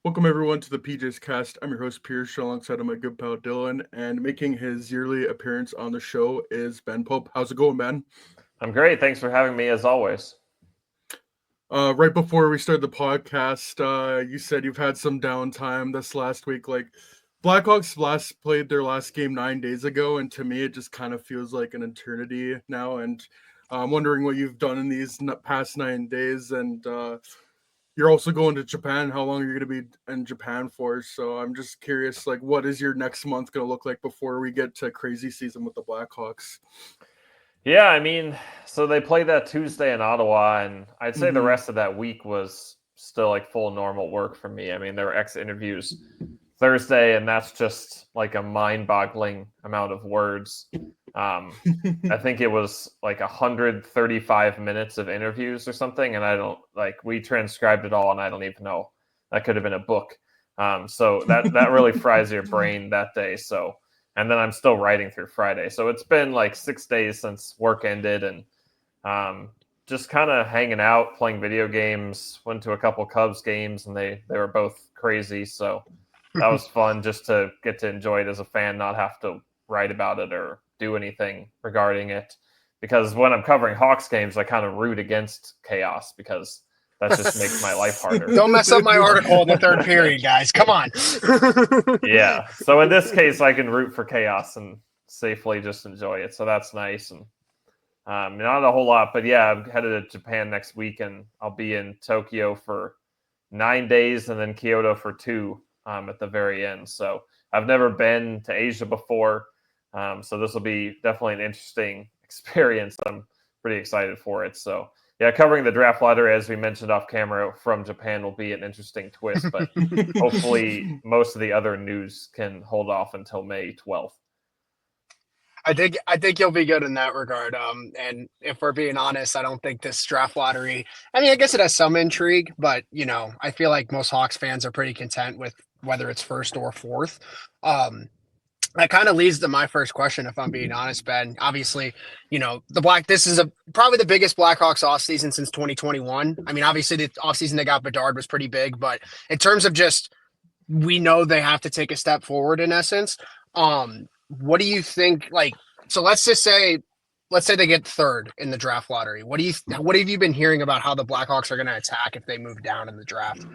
Welcome everyone to the PJ's Cast. I'm your host Pierce, alongside of my good pal Dylan, and making his yearly appearance on the show is Ben Pope. How's it going, Ben? I'm great. Thanks for having me as always. Right before we started the podcast, you said you've had some downtime this last week. Like Blackhawks last played their last game 9 days ago, and to me, it just kind of feels like an eternity now. And I'm wondering what you've done in these past 9 days, and you're also going to Japan. How long are you going to be in Japan for? So I'm just curious, like, what is your next month going to look like before we get to crazy season with the Blackhawks? Yeah, so they played that Tuesday in Ottawa, and I'd say the Mm-hmm. rest of that week was still like full normal work for me. There were exit interviews Thursday, and that's just like a mind boggling amount of words. I think it was like 135 minutes of interviews or something, and I don't like we transcribed it all, and I don't even know. That could have been a book. So that really fries your brain that day. So and then I'm still writing through Friday. So it's been like 6 days since work ended, and just kind of hanging out, playing video games. Went to a couple Cubs games, and they were both crazy. So that was fun just to get to enjoy it as a fan, not have to write about it or do anything regarding it. Because when I'm covering Hawks games, I kind of root against chaos because that just makes my life harder. Don't mess up my article in the third period, guys. Come on. Yeah. So in this case, I can root for chaos and safely just enjoy it. So that's nice. And not a whole lot, but yeah, I'm headed to Japan next week, and I'll be in Tokyo for 9 days and then Kyoto for two at the very end. So I've never been to Asia before. So this will be definitely an interesting experience. I'm pretty excited for it. So yeah, covering the draft lottery, as we mentioned off camera, from Japan will be an interesting twist, but hopefully most of the other news can hold off until May 12th. I think you'll be good in that regard. And if we're being honest, I don't think this draft lottery. I mean, I guess it has some intrigue, but I feel like most Hawks fans are pretty content with whether it's first or fourth. Um, that kind of leads to my first question, if I'm being honest, Ben. Obviously, this is probably the biggest Blackhawks offseason since 2021. I mean, obviously the offseason they got Bedard was pretty big, but in terms of just we know they have to take a step forward in essence. What do you think? Like, so let's say they get third in the draft lottery. What have you been hearing about how the Blackhawks are going to attack if they move down in the draft?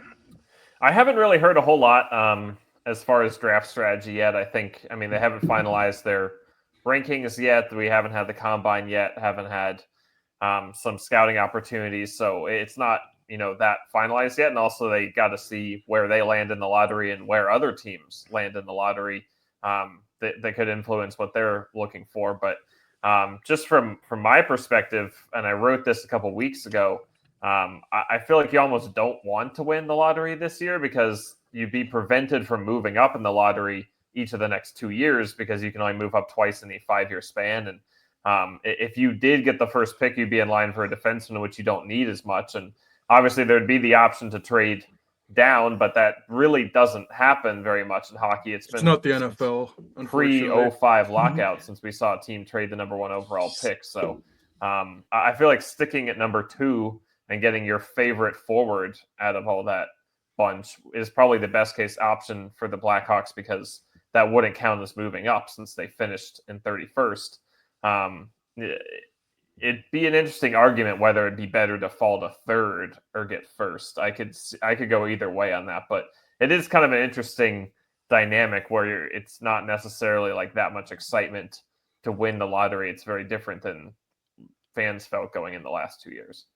I haven't really heard a whole lot as far as draft strategy yet. They haven't finalized their rankings yet. We haven't had the combine yet, haven't had some scouting opportunities. So it's not, that finalized yet. And also they got to see where they land in the lottery and where other teams land in the lottery. That could influence what they're looking for. But just from my perspective, and I wrote this a couple weeks ago, I feel like you almost don't want to win the lottery this year because you'd be prevented from moving up in the lottery each of the next 2 years because you can only move up twice in a 5-year span. And if you did get the first pick, you'd be in line for a defenseman, which you don't need as much. And obviously, there'd be the option to trade down, but that really doesn't happen very much in hockey. It's been not the NFL, pre unfortunately. 05 lockout since we saw a team trade the number one overall pick. So I feel like sticking at number two and getting your favorite forward out of all that bunch is probably the best case option for the Blackhawks because that wouldn't count as moving up since they finished in 31st. It'd be an interesting argument whether it'd be better to fall to third or get first. I could go either way on that, but it is kind of an interesting dynamic where it's not necessarily like that much excitement to win the lottery. It's very different than fans felt going in the last 2 years.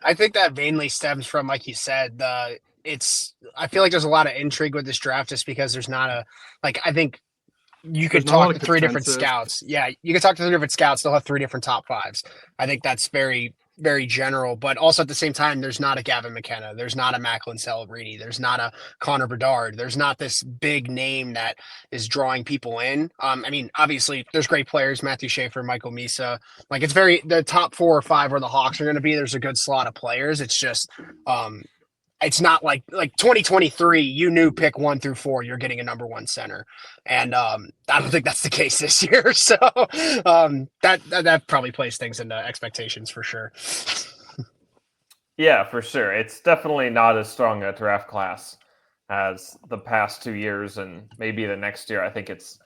I think that mainly stems from, like you said, I feel like there's a lot of intrigue with this draft just because there's not I think you There's could not a lot talk of to three different consensus. scouts. Yeah, you could talk to three different scouts. They'll have three different top fives. I think that's very, very general. But also at the same time, there's not a Gavin McKenna. There's not a Macklin Celebrini. There's not a Connor Bedard. There's not this big name that is drawing people in. I mean, obviously, there's great players: Matthew Schaefer, Michael Misa. Like the top 4 or 5 where the Hawks are going to be. There's a good slot of players. It's just it's not like 2023 you knew pick 1 through 4 you're getting a number one center, and I don't think that's the case this year. So that probably plays things into expectations for sure. Yeah, for sure. It's definitely not as strong a draft class as the past 2 years, and maybe the next year. I think it's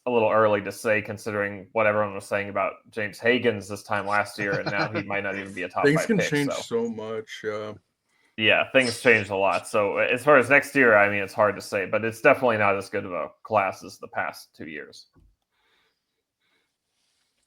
a little early to say, considering what everyone was saying about James Higgins this time last year, and now he might not even be a top Things five can pick. change So so much. yeah, things changed a lot. So as far as next year, I mean, it's hard to say, but it's definitely not as good of a class as the past 2 years.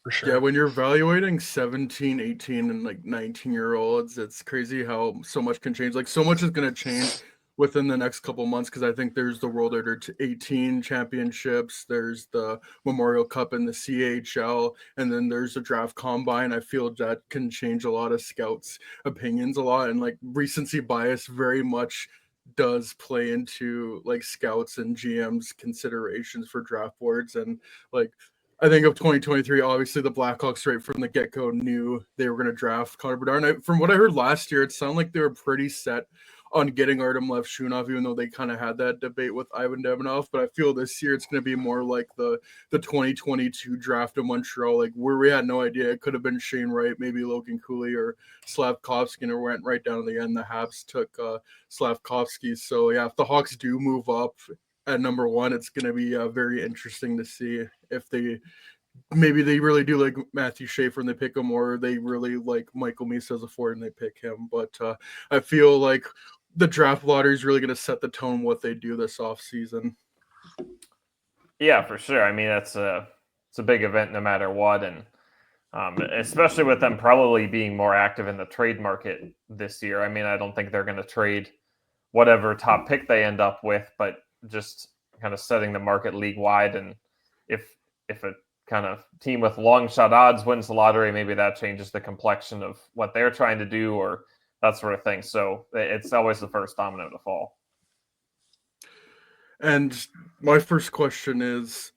For Yeah, sure. when you're evaluating 17, 18, and like 19-year-olds, it's crazy how so much can change. Like so much is going to change within the next couple months because I think there's the World Under 18 championships, there's the Memorial Cup and the CHL, and then there's the draft combine. I feel that can change a lot of scouts' opinions a lot, and like recency bias very much does play into like scouts and GMs considerations for draft boards. And like I think of 2023, obviously the Blackhawks right from the get-go knew they were going to draft Connor Bedard. And from what I heard last year, it sounded like they were pretty set on getting Artem Levshunov, even though they kind of had that debate with Ivan Demonov. But I feel this year it's going to be more like the 2022 draft of Montreal, like where we had no idea. It could have been Shane Wright, maybe Logan Cooley or Slavkovsky, and it went right down to the end. The Habs took Slavkovsky. So yeah, if the Hawks do move up at number one, it's going to be very interesting to see if maybe they really do like Matthew Schaefer and they pick him, or they really like Michael Misa as a forward and they pick him. But I feel like the draft lottery is really going to set the tone what they do this offseason. Yeah, for sure. I mean, it's a big event no matter what, and especially with them probably being more active in the trade market this year. I mean, I don't think they're going to trade whatever top pick they end up with, but just kind of setting the market league wide. And if a kind of team with long shot odds wins the lottery, maybe that changes the complexion of what they're trying to do or that sort of thing. So it's always the first domino to fall. And my first question is,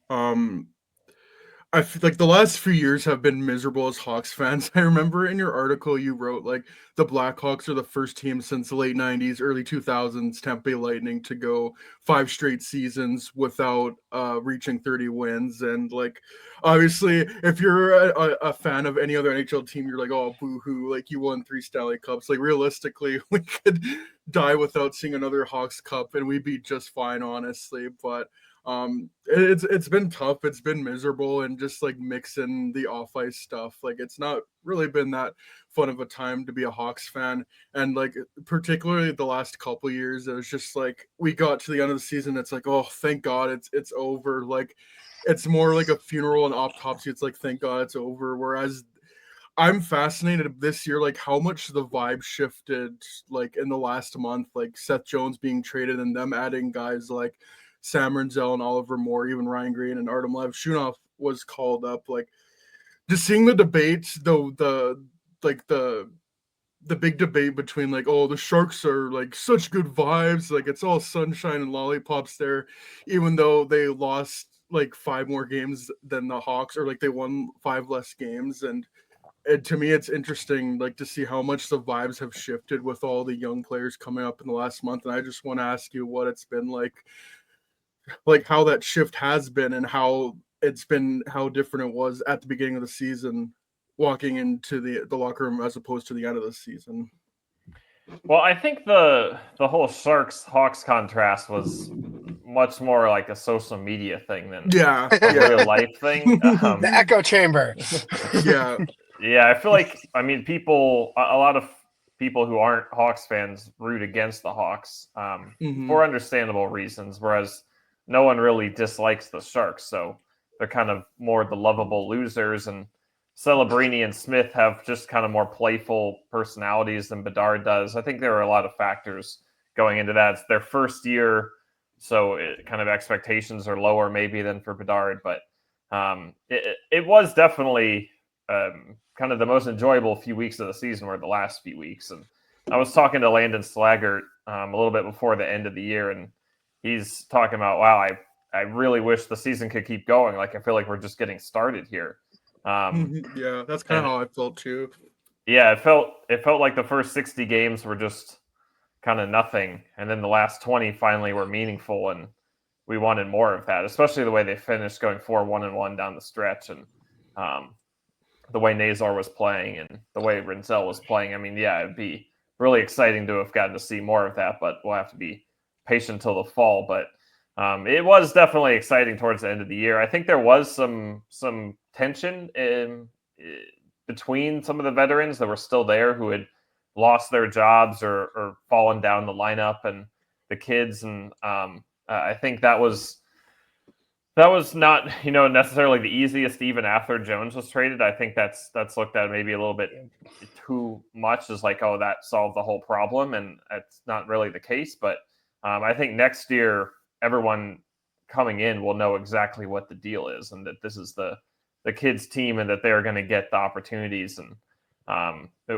I feel like the last few years have been miserable as Hawks fans. I remember in your article you wrote like the Blackhawks are the first team since the late 90s, early 2000s, Tampa Bay Lightning to go 5 straight seasons without reaching 30 wins. And like, obviously, if you're a fan of any other NHL team, you're like, oh, boo-hoo, like you won 3 Stanley Cups. Like realistically, we could die without seeing another Hawks Cup and we'd be just fine, honestly. But it's been tough, it's been miserable, and just like mixing the off ice stuff, like it's not really been that fun of a time to be a Hawks fan. And like particularly the last couple years, it was just like we got to the end of the season, it's like, oh, thank God it's over. Like it's more like a funeral and autopsy. It's like, thank God it's over. Whereas I'm fascinated this year, like how much the vibe shifted, like in the last month, like Seth Jones being traded and them adding guys like Sam Renzel and Oliver Moore, even Ryan Green and Artem Levshunov was called up. Like just seeing the debates, though, the big debate between like, oh, the Sharks are like such good vibes, like it's all sunshine and lollipops there, even though they lost like 5 more games than the Hawks, or like they won 5 less games. And to me it's interesting like to see how much the vibes have shifted with all the young players coming up in the last month. And I just want to ask you what it's been like how that shift has been and how it's been, how different it was at the beginning of the season walking into the locker room as opposed to the end of the season. Well, I think the whole Sharks Hawks contrast was much more like a social media thing than a real life thing. The echo chamber. Yeah. Yeah, I feel like, I mean, a lot of people who aren't Hawks fans root against the Hawks for understandable reasons, whereas no one really dislikes the Sharks. So they're kind of more the lovable losers. And Celebrini and Smith have just kind of more playful personalities than Bedard does. I think there are a lot of factors going into that. It's their first year, so kind of expectations are lower maybe than for Bedard. But it was definitely kind of the most enjoyable few weeks of the season were the last few weeks. And I was talking to Landon Slaggert a little bit before the end of the year, and he's talking about, wow, I really wish the season could keep going. Like, I feel like we're just getting started here. Yeah, that's kind of how I felt too. Yeah, it felt like the first 60 games were just kind of nothing, and then the last 20 finally were meaningful, and we wanted more of that, especially the way they finished going 4-1-1 down the stretch, and the way Nazar was playing and the way Renzel was playing. I mean, yeah, it'd be really exciting to have gotten to see more of that, but we'll have to be patient until the fall. But it was definitely exciting towards the end of the year. I think there was some tension between some of the veterans that were still there who had lost their jobs or fallen down the lineup, and the kids. And I think that was not necessarily the easiest even after Jones was traded. I think that's looked at maybe a little bit too much as like, oh, that solved the whole problem, and that's not really the case. But I think next year everyone coming in will know exactly what the deal is, and that this is the kids team, and that they're going to get the opportunities. And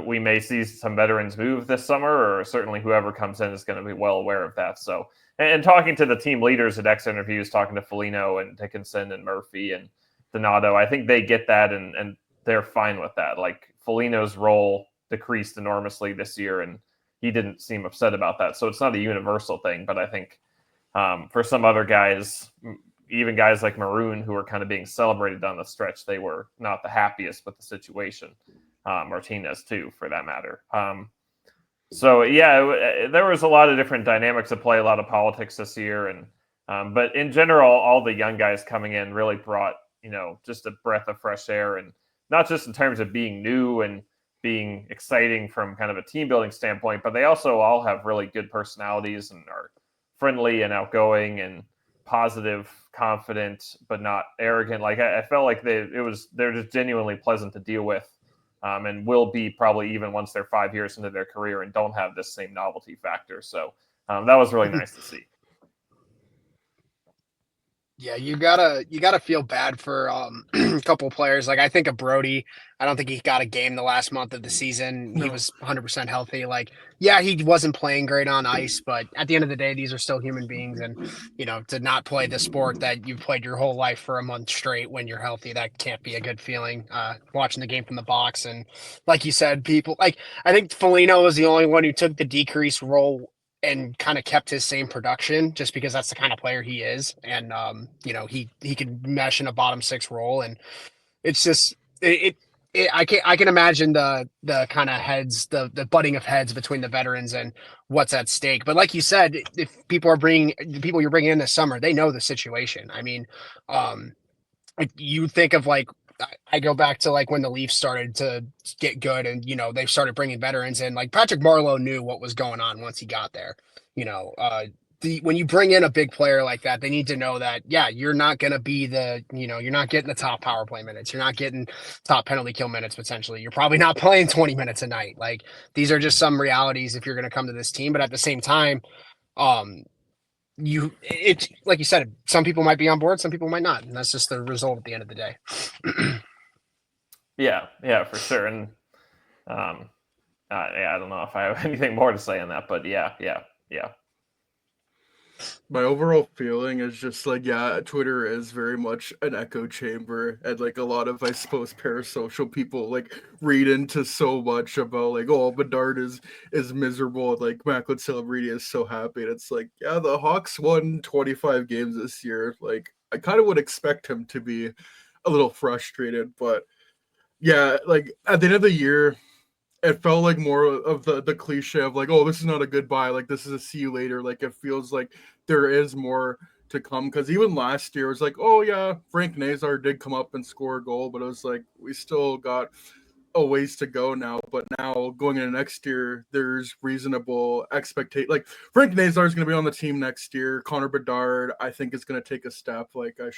we may see some veterans move this summer, or certainly whoever comes in is going to be well aware of that. So, and talking to the team leaders at X interviews, talking to Foligno and Dickinson and Murphy and Donato, I think they get that, and they're fine with that. Like, Foligno's role decreased enormously this year, and he didn't seem upset about that. So it's not a universal thing, but I think for some other guys, even guys like Maroon, who are kind of being celebrated down the stretch, they were not the happiest with the situation. Martinez too, for that matter. So yeah, there was a lot of different dynamics at play, a lot of politics this year, and but in general, all the young guys coming in really brought just a breath of fresh air, and not just in terms of being new and being exciting from kind of a team building standpoint, but they also all have really good personalities and are friendly and outgoing and positive, confident, but not arrogant. Like I felt like they're just genuinely pleasant to deal with. And will be probably even once they're 5 years into their career and don't have this same novelty factor. So that was really nice to see. Yeah, you gotta feel bad for a couple of players. Like, I think of Brody. I don't think he got a game the last month of the season. He was 100% healthy. Like, yeah, he wasn't playing great on ice, but at the end of the day, these are still human beings, and to not play the sport that you've played your whole life for a month straight when you're healthy, that can't be a good feeling. Watching the game from the box, and like you said, people like, I think Foligno was the only one who took the decreased role and kind of kept his same production, just because that's the kind of player he is. And he can mesh in a bottom six role, and it's just I can imagine the kind of heads, the butting of heads between the veterans and what's at stake. But like you said, if people you're bringing in this summer, they know the situation. I mean, you think of, like, I go back to like when the Leafs started to get good, and they started bringing veterans in. Like, Patrick Marleau knew what was going on once he got there. When you bring in a big player like that, they need to know that, yeah, you're not going to be you're not getting the top power play minutes. You're not getting top penalty kill minutes potentially. You're probably not playing 20 minutes a night. Like, these are just some realities if you're going to come to this team. But at the same time, it's like you said, some people might be on board, some people might not, and that's just the result at the end of the day. Yeah, for sure. And I don't know if I have anything more to say on that, but yeah. My overall feeling is just like, yeah, Twitter is very much an echo chamber, and like a lot of, I suppose, parasocial people like read into so much about like, oh, Bedard is miserable, like Macklin Celebrity is so happy, and it's like, yeah, the Hawks won 25 games this year. Like, I kind of would expect him to be a little frustrated, but yeah, like at the end of the year, it felt like more of the cliche of like, oh, this is not a goodbye, like this is a see you later. Like, it feels like there is more to come, because even last year it was like, oh yeah, Frank Nazar did come up and score a goal, but it was like, we still got a ways to go now. But now going into next year, there's reasonable expectation. Like, Frank Nazar is going to be on the team next year. Connor Bedard, I think, is going to take a step. Like, I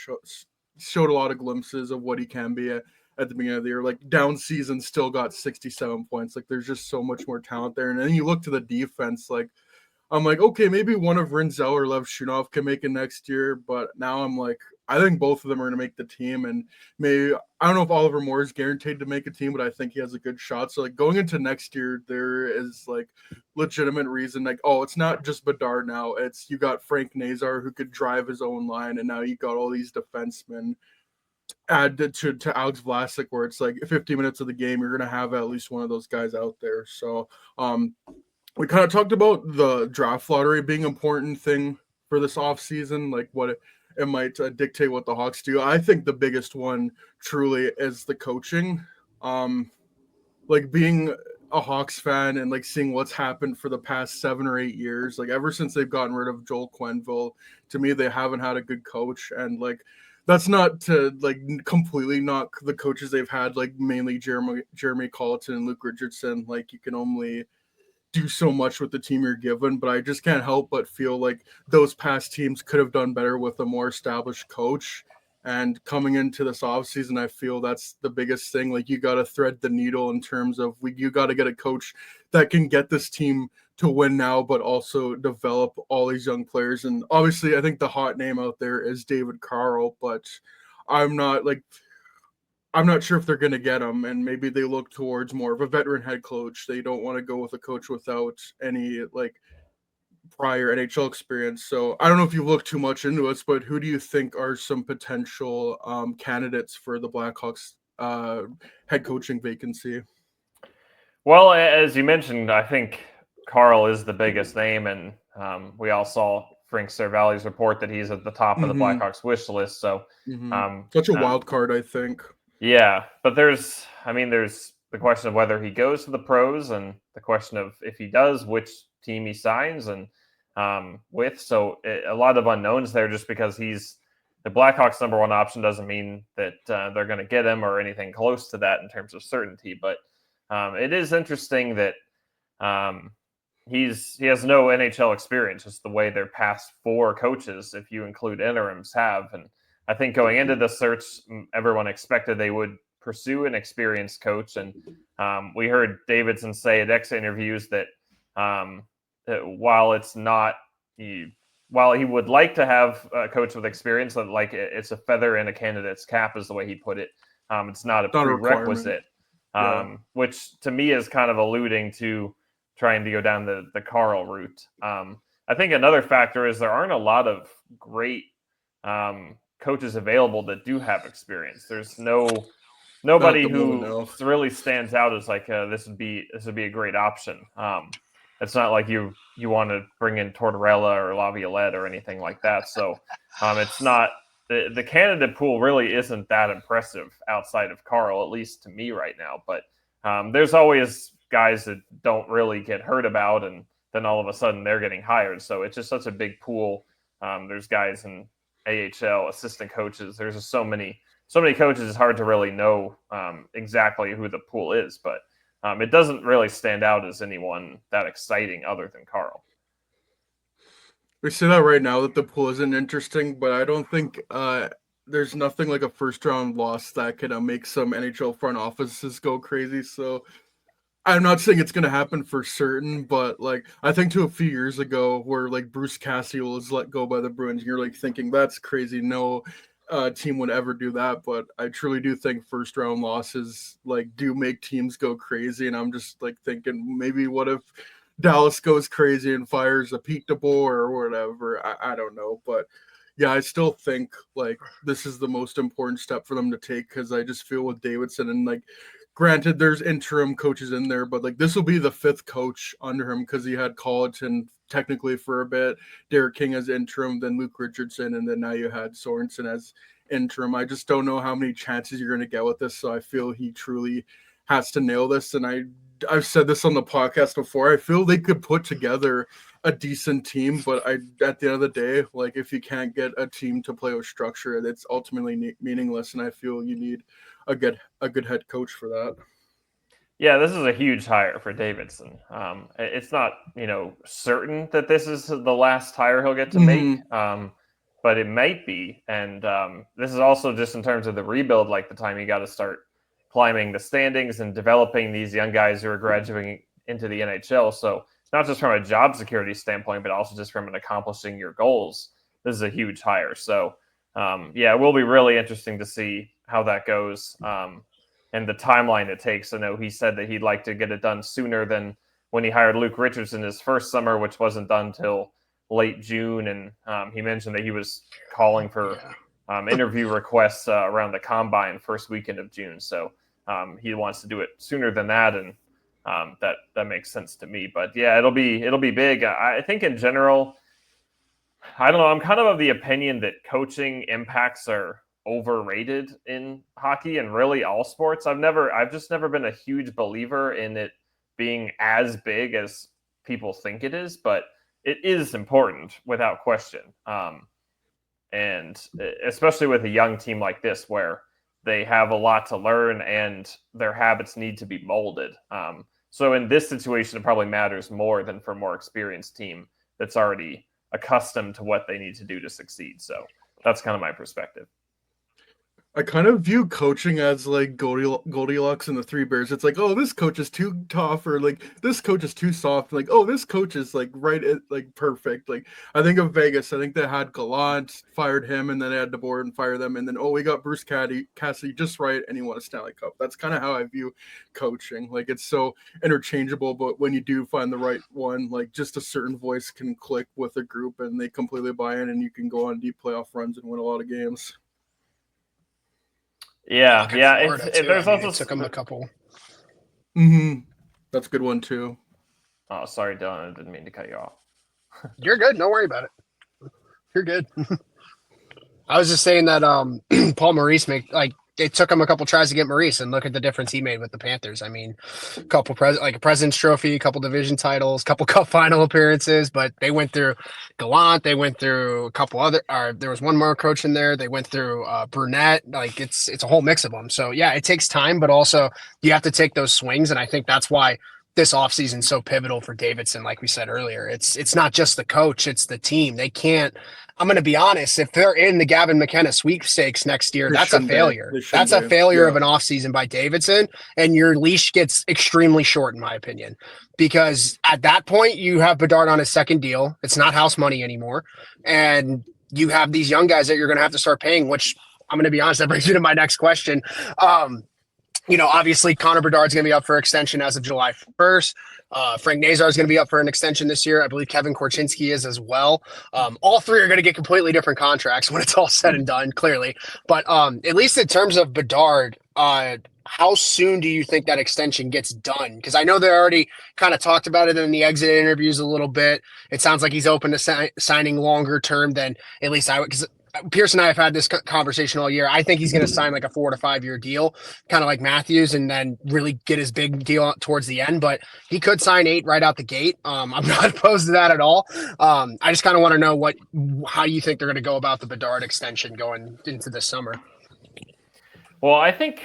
showed a lot of glimpses of what he can be at the beginning of the year. Like, down season still got 67 points. Like, there's just so much more talent there. And then you look to the defense, like, I'm like, okay, maybe one of Rinzel or Lev Shunov can make it next year. But now I'm like, I think both of them are going to make the team. And maybe, I don't know if Oliver Moore is guaranteed to make a team, but I think he has a good shot. So like, going into next year, there is like legitimate reason. Like, oh, it's not just Bedard now. It's, you got Frank Nazar who could drive his own line. And now you got all these defensemen add to Alex Vlasic, where it's like 50 minutes of the game, you're going to have at least one of those guys out there. So we kind of talked about the draft lottery being an important thing for this offseason, like what it might dictate what the Hawks do. I think the biggest one truly is the coaching. Like, being a Hawks fan and like seeing what's happened for the past 7 or 8 years, like ever since they've gotten rid of Joel Quenneville, to me they haven't had a good coach. And like that's not to like completely knock the coaches they've had, like mainly Jeremy Colleton and Luke Richardson. Like you can only do so much with the team you're given, but I just can't help but feel like those past teams could have done better with a more established coach. And coming into this offseason, I feel that's the biggest thing. Like you got to thread the needle in terms of you got to get a coach that can get this team to win now, but also develop all these young players. And obviously, I think the hot name out there is David Carl, but I'm not like I'm not sure if they're going to get him, and maybe they look towards more of a veteran head coach. They don't want to go with a coach without any like prior NHL experience. So I don't know if you look too much into it, but who do you think are some potential candidates for the Blackhawks head coaching vacancy? Well, as you mentioned, I think Carl is the biggest name, and we all saw Frank Cervalli's report that he's at the top of the Blackhawks wish list. So, such a wild card, I think. Yeah, but there's the question of whether he goes to the pros, and the question of if he does, which team he signs, and with. So a lot of unknowns there, just because he's the Blackhawks' number one option doesn't mean that they're going to get him or anything close to that in terms of certainty. But it is interesting that he has no NHL experience, just the way their past four coaches, if you include interims, have. And I think going into the search, everyone expected they would pursue an experienced coach. And we heard Davidson say at X interviews that while he would like to have a coach with experience, that like it's a feather in a candidate's cap, is the way he put it. It's not a prerequisite, which to me is kind of alluding to trying to go down the Carl route. I think another factor is there aren't a lot of great coaches available that do have experience. There's nobody who really stands out as like this would be a great option. It's not like you want to bring in Tortorella or Laviolette or anything like that. So it's not the candidate pool really isn't that impressive outside of Carl, at least to me right now. But there's always guys that don't really get heard about, and then all of a sudden they're getting hired. So it's just such a big pool. There's guys in AHL, assistant coaches. There's just so many coaches. It's hard to really know exactly who the pool is, but it doesn't really stand out as anyone that exciting other than Carl. We say that right now that the pool isn't interesting, but I don't think there's nothing like a first round loss that could make some NHL front offices go crazy. So I'm not saying it's going to happen for certain, but like I think to a few years ago where like Bruce Cassidy was let go by the Bruins, and you're like thinking that's crazy. No team would ever do that, but I truly do think first round losses like do make teams go crazy. And I'm just like thinking maybe what if Dallas goes crazy and fires a Pete DeBoer or whatever. I don't know, but yeah, I still think like this is the most important step for them to take, because I just feel with Davidson, and like granted there's interim coaches in there, but like this will be the fifth coach under him, because he had Colleton technically for a bit, Derek King as interim, then Luke Richardson, and then now you had Sorensen as interim. I just don't know how many chances you're going to get with this, so I feel he truly has to nail this. And I've said this on the podcast before, I feel they could put together a decent team, but at the end of the day, like if you can't get a team to play with structure, it's ultimately meaningless. And I feel you need a good head coach for that. Yeah, this is a huge hire for Davidson. It's not certain that this is the last hire he'll get to make, but it might be. And this is also just in terms of the rebuild, like the time you got to start climbing the standings and developing these young guys who are graduating into the NHL. So it's not just from a job security standpoint, but also just from an accomplishing your goals. This is a huge hire. So it will be really interesting to see how that goes and the timeline it takes. I know he said that he'd like to get it done sooner than when he hired Luke Richardson his first summer, which wasn't done till late June. And he mentioned that he was calling for interview requests around the combine first weekend of June. So he wants to do it sooner than that, and that makes sense to me. But yeah, it'll be big. I think in general, I don't know. I'm kind of the opinion that coaching impacts are overrated in hockey and really all sports. I've just never been a huge believer in it being as big as people think it is, but it is important without question. And especially with a young team like this, where they have a lot to learn and their habits need to be molded. So in this situation, it probably matters more than for a more experienced team that's already accustomed to what they need to do to succeed. So that's kind of my perspective. I kind of view coaching as like Goldilocks and the Three Bears. It's like, oh, this coach is too tough, or like this coach is too soft. Like, oh, this coach is like like perfect. Like, I think of Vegas. I think they had Gallant, fired him, and then they had DeBoer and fire them, and then we got Bruce Cassidy just right, and he won a Stanley Cup. That's kind of how I view coaching. Like, it's so interchangeable, but when you do find the right one, like just a certain voice can click with a group, and they completely buy in, and you can go on deep playoff runs and win a lot of games. Yeah. There's also it took them a couple. That's a good one too. Oh, sorry, Dylan. I didn't mean to cut you off. You're good. Don't worry about it. You're good. I was just saying that Paul Maurice it took him a couple tries to get Maurice, and look at the difference he made with the Panthers. I mean, a couple a President's Trophy, a couple division titles, a couple Cup final appearances, but they went through Gallant, they went through a couple other. There was one more coach in there. They went through Brunette. Like it's a whole mix of them. So yeah, it takes time, but also you have to take those swings, and I think that's why this offseason is so pivotal for Davidson. Like we said earlier, it's not just the coach, it's the team. They can't. I'm going to be honest. If they're in the Gavin McKenna sweepstakes next year, that's a failure. That's a failure of an offseason by Davidson, and your leash gets extremely short, in my opinion, because at that point you have Bedard on his second deal. It's not house money anymore, and you have these young guys that you're going to have to start paying. Which I'm going to be honest, that brings me to my next question. Obviously Connor Bedard's going to be up for extension as of July 1st. Frank Nazar is going to be up for an extension this year. I believe Kevin Korchinski is as well. All three are going to get completely different contracts when it's all said and done, clearly. But at least in terms of Bedard, how soon do you think that extension gets done? Because I know they already kind of talked about it in the exit interviews a little bit. It sounds like he's open to signing longer term than at least I would, because Pierce and I have had this conversation all year. I think he's going to sign like a 4 to 5 year deal, kind of like Matthews, and then really get his big deal towards the end. But he could sign 8 right out the gate. I'm not opposed to that at all. I just kind of want to know how you think they're going to go about the Bedard extension going into this summer. Well, I think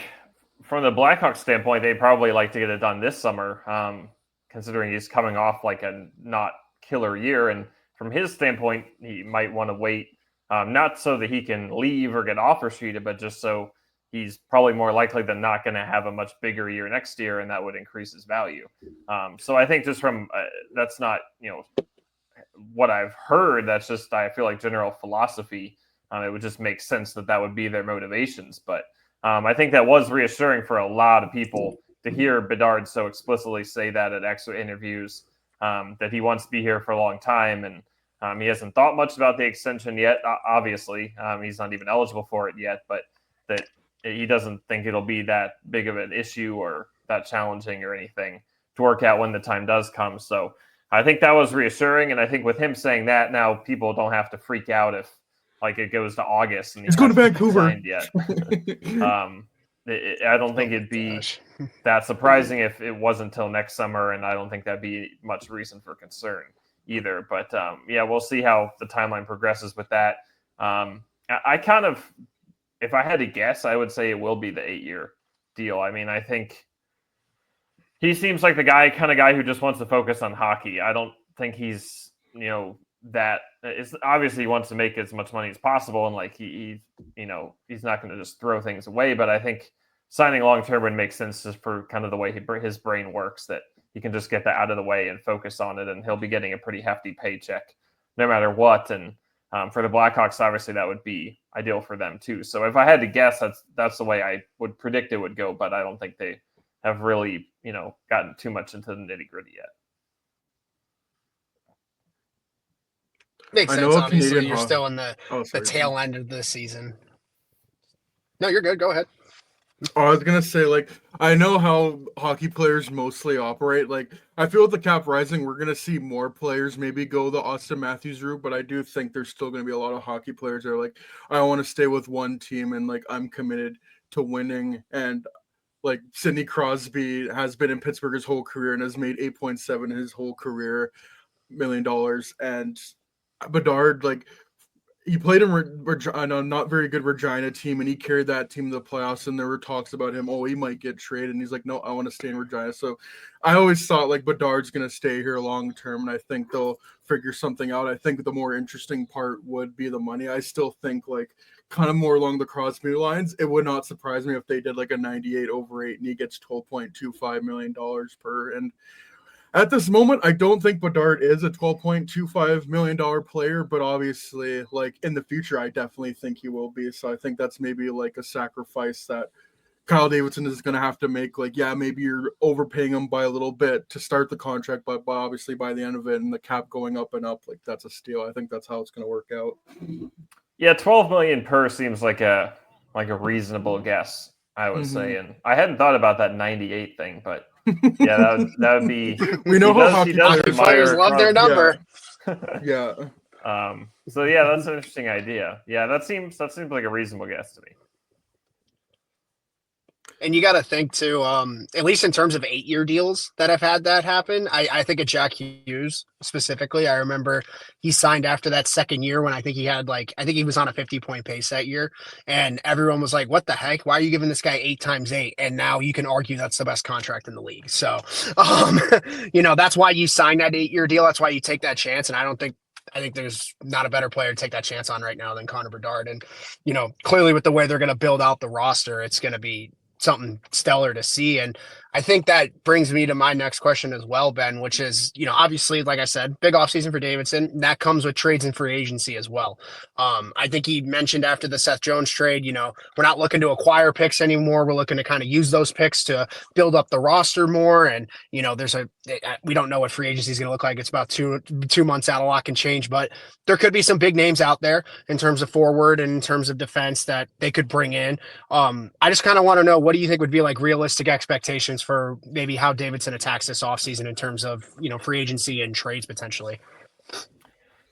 from the Blackhawks standpoint, they probably like to get it done this summer, considering he's coming off like a not killer year. And from his standpoint, he might want to wait. Not so that he can leave or get offer sheeted, but just so he's probably more likely than not going to have a much bigger year next year, and that would increase his value. So I think just from that's not what I've heard. That's just I feel like general philosophy. It would just make sense that would be their motivations. But I think that was reassuring for a lot of people to hear Bedard so explicitly say that at extra interviews, that he wants to be here for a long time. And he hasn't thought much about the extension yet, obviously. He's not even eligible for it yet, but that he doesn't think it'll be that big of an issue or that challenging or anything to work out when the time does come. So I think that was reassuring. And I think with him saying that, now people don't have to freak out if it goes to August and he's going to Vancouver yet. I don't think it'd be that surprising if it wasn't until next summer, and I don't think that'd be much reason for concern either. But we'll see how the timeline progresses with that. I kind of, if I had to guess, I would say it will be the 8-year deal. I mean, I think he seems like the kind of guy who just wants to focus on hockey. I don't think he's, that it's obviously he wants to make as much money as possible. And he's not going to just throw things away, but I think signing long-term would make sense just for kind of the way his brain works, that he can just get that out of the way and focus on it. And he'll be getting a pretty hefty paycheck no matter what. And for the Blackhawks, obviously that would be ideal for them too. So if I had to guess, that's the way I would predict it would go, but I don't think they have really, gotten too much into the nitty-gritty yet. Makes sense. Obviously, you're still in the tail end of the season. No, you're good. Go ahead. Oh, I was going to say, I know how hockey players mostly operate. I feel with the cap rising, we're going to see more players maybe go the Austin Matthews route, but I do think there's still going to be a lot of hockey players that are I want to stay with one team, and I'm committed to winning. And Like Sidney Crosby has been in Pittsburgh his whole career and has made 8.7 his whole career $1 million. And Bedard, like he played in Regina, not very good Regina team, and he carried that team to the playoffs. And there were talks about him, he might get traded, and he's like, no, I want to stay in Regina. So I always thought like Bedard's going to stay here long term, and I think they'll figure something out. I think the more interesting part would be the money. I still think like kind of more along the Crosby lines. It would not surprise me if they did like a 98/8, and he gets $12.25 million per. And at this moment, I don't think Bedard is a $12.25 million player, but obviously, like in the future, I definitely think he will be. So I think that's maybe like a sacrifice that Kyle Davidson is going to have to make. Like, yeah, maybe you're overpaying him by a little bit to start the contract, but obviously by the end of it and the cap going up and up, like that's a steal. I think that's how it's going to work out. Yeah, 12 million per seems like a reasonable guess, I would say. And I hadn't thought about that 98 thing, but yeah, that would be. We know how hockey players love their number. Yeah. So yeah, that's an interesting idea. Yeah, that seems like a reasonable guess to me. And you got to think too, at least in terms of 8-year deals that have had that happen. I think of Jack Hughes specifically. I remember he signed after that second year when I think he was on a 50-point pace that year. And everyone was like, what the heck? Why are you giving this guy 8 times 8? And now you can argue that's the best contract in the league. So, that's why you sign that 8-year deal. That's why you take that chance. And I think there's not a better player to take that chance on right now than Connor Bedard. And, clearly with the way they're going to build out the roster, it's going to be something stellar to see. And I think that brings me to my next question as well, Ben, which is, obviously, like I said, big offseason for Davidson. That comes with trades and free agency as well. I think he mentioned after the Seth Jones trade, we're not looking to acquire picks anymore. We're looking to kind of use those picks to build up the roster more. And, we don't know what free agency is going to look like. It's about two months out, a lot can change, but there could be some big names out there in terms of forward and in terms of defense that they could bring in. I just kind of want to know, what do you think would be like realistic expectations for maybe how Davidson attacks this offseason in terms of, free agency and trades potentially?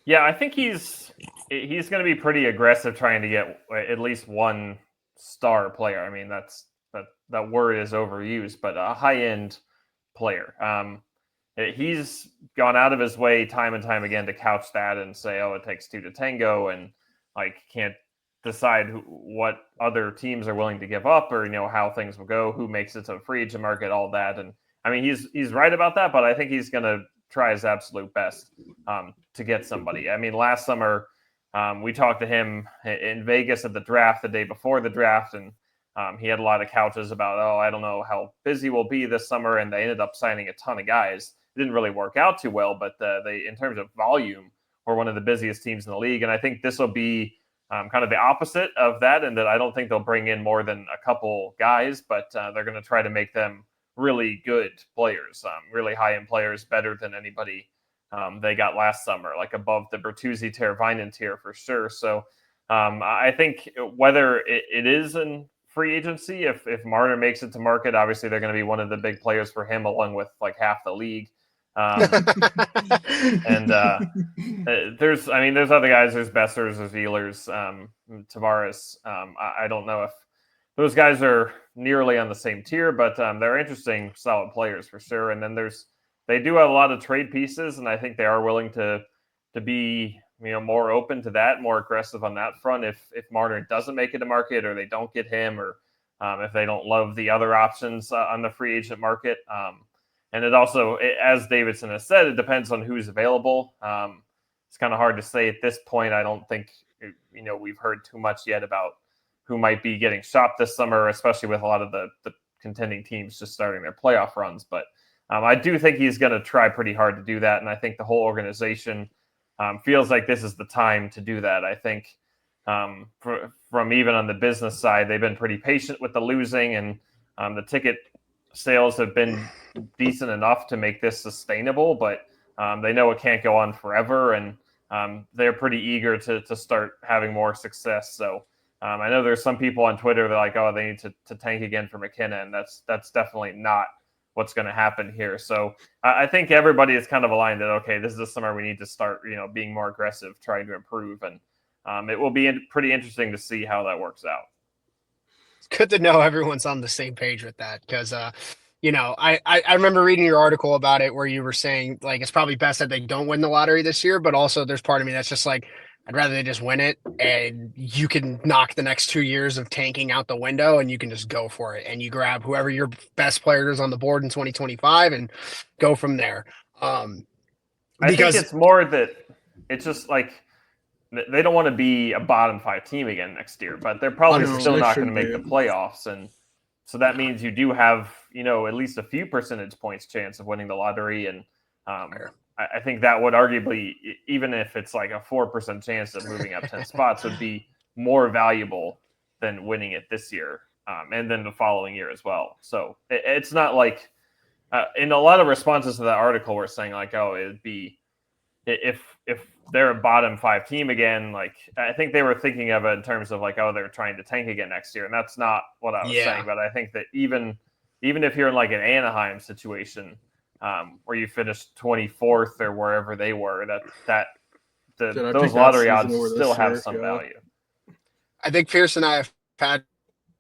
Yeah, I think he's going to be pretty aggressive trying to get at least one star player. I mean, that word is overused, but a high-end player. He's gone out of his way time and time again to couch that and say, it takes two to tango, and like can't decide what other teams are willing to give up, or how things will go, who makes it to the free agent market, all that. And I mean, he's right about that, but I think he's going to try his absolute best to get somebody. I mean, last summer we talked to him in Vegas at the draft, the day before the draft, and he had a lot of couches about, I don't know how busy we'll be this summer, and they ended up signing a ton of guys. It didn't really work out too well, but they, in terms of volume, were one of the busiest teams in the league, and I think this will be kind of the opposite of that, and that I don't think they'll bring in more than a couple guys, but they're going to try to make them really good players, really high-end players, better than anybody they got last summer, like above the Bertuzzi, Teravainen tier for sure. So I think whether it is in free agency, if Marner makes it to market, obviously they're going to be one of the big players for him, along with like half the league. And there's other guys. There's Bessers, there's Ehlers, Tavares. I don't know if those guys are nearly on the same tier, but they're interesting, solid players for sure. And then they do have a lot of trade pieces, and I think they are willing to be more open to that, more aggressive on that front. If Marner doesn't make it to market, or they don't get him, or if they don't love the other options on the free agent market. And it also, as Davidson has said, it depends on who's available. It's kind of hard to say at this point. I don't think, we've heard too much yet about who might be getting shopped this summer, especially with a lot of the contending teams just starting their playoff runs. But I do think he's going to try pretty hard to do that. And I think the whole organization feels like this is the time to do that. I think from even on the business side, they've been pretty patient with the losing, and the ticket sales have been decent enough to make this sustainable, but they know it can't go on forever, and they're pretty eager to start having more success. So I know there's some people on Twitter that are like, they need to tank again for McKinnon, and that's definitely not what's going to happen here. So I think everybody is kind of aligned that, okay, this is the summer we need to start, being more aggressive, trying to improve, and it will be pretty interesting to see how that works out. good to know everyone's on the same page with that because I remember reading your article about it where you were saying like it's probably best that they don't win the lottery this year, but also there's part of me that's just like I'd rather they just win it and you can knock the next 2 years of tanking out the window and you can just go for it and you grab whoever your best player is on the board in 2025 and go from there. I think it's more that it's just like they don't want to be a bottom 5 team again next year, but they're probably still not going to make the playoffs. And so that means you do have, at least a few percentage points chance of winning the lottery. And I think that would arguably, even if it's like a 4% chance of moving up 10 spots, would be more valuable than winning it this year and then the following year as well. So it's not like in a lot of responses to that article, we're saying like, oh, it'd be if they're a bottom 5 team again, like I think they were thinking of it in terms of like, oh, they're trying to tank again next year. And that's not what I was saying. But I think that even if you're in like an Anaheim situation where you finished 24th or wherever they were, those lottery odds still have some value. I think Fierce and I have had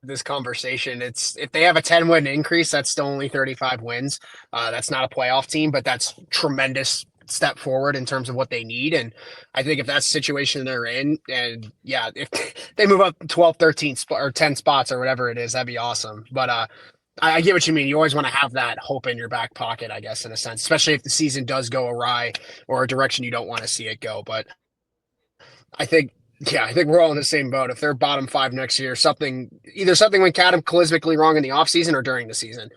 this conversation. It's if they have a 10-win increase, that's still only 35 wins. That's not a playoff team, but that's tremendous step forward in terms of what they need. And I think if that's the situation they're in, and if they move up 12, 13 or 10 spots or whatever it is, that'd be awesome. But I get what you mean. You always want to have that hope in your back pocket, I guess, in a sense, especially if the season does go awry or a direction you don't want to see it go. But I think we're all in the same boat. If they're bottom 5 next year, something went cataclysmically wrong in the offseason or during the season.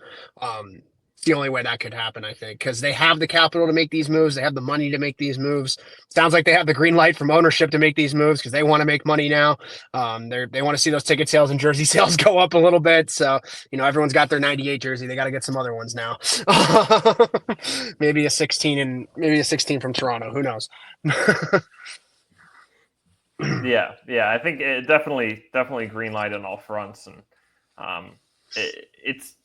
It's the only way that could happen, I think, because they have the capital to make these moves. They have the money to make these moves. Sounds like they have the green light from ownership to make these moves because they want to make money now. They want to see those ticket sales and jersey sales go up a little bit. So, everyone's got their 98 jersey. They got to get some other ones now. Maybe a 16 from Toronto. Who knows? Yeah. I think it definitely green light on all fronts, and